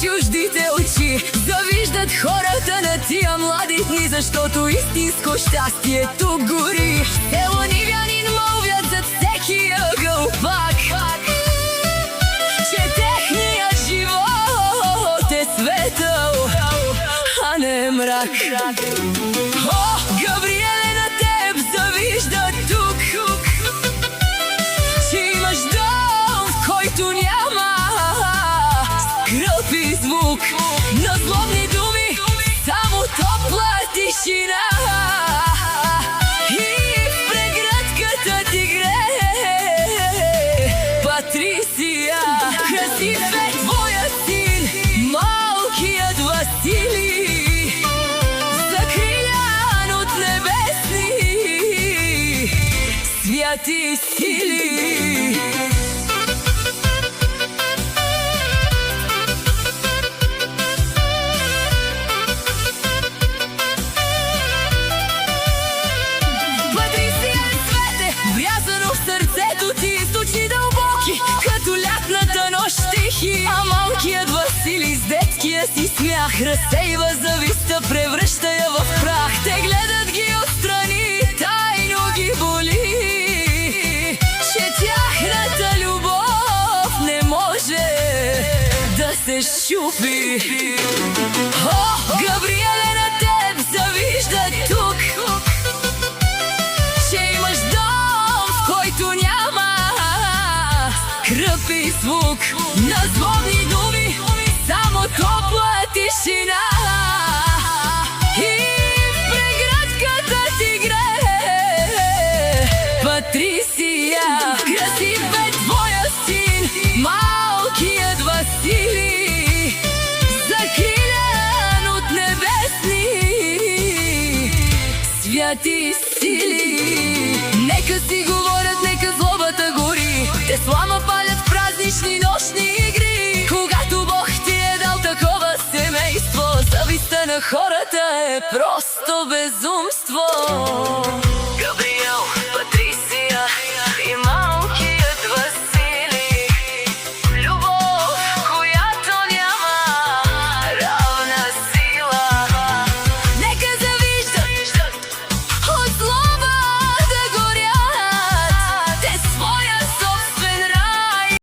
чуждите очи завиждат хората на тия млади дни, защото истинско щастие тук гори. Село Нивянин мълвят зад всеки ъгъл пак, че техният живот е светъл, а не мрак. О, Габриеле, на теб завиждат тук, че имаш дом, в който няма скръп и звук на злобни думи, само топла тишина. И в прегръдката ти грее Патрисия. Красив е твоят син, малкият Василий, закрилян от небесни святи сили. Патрисия, цвете, врязано в сърцето ти, източни дълбоки, като лятната нощ тихи. А малкият Василий с детския си смях разсейва завистта, превръща я в прах. Те гледат ги отстрани, тайно ги боли, че тяхната любов не може да се щупи. О, Габриеле, на теб завиждат тук, че имаш дом, в който няма кръв и звук на злобни думи, само топла тишина. И в прегръдката ти грее Патрисия. Красив е твоя син, малкият Василий, закрилян от небесни святи сили. Нека си говорят, нека злобата гори, те слама палят в празнични нощни игри. Когато Бог ти е дал такова семейство, завистта на хората е просто безумство. Габриел,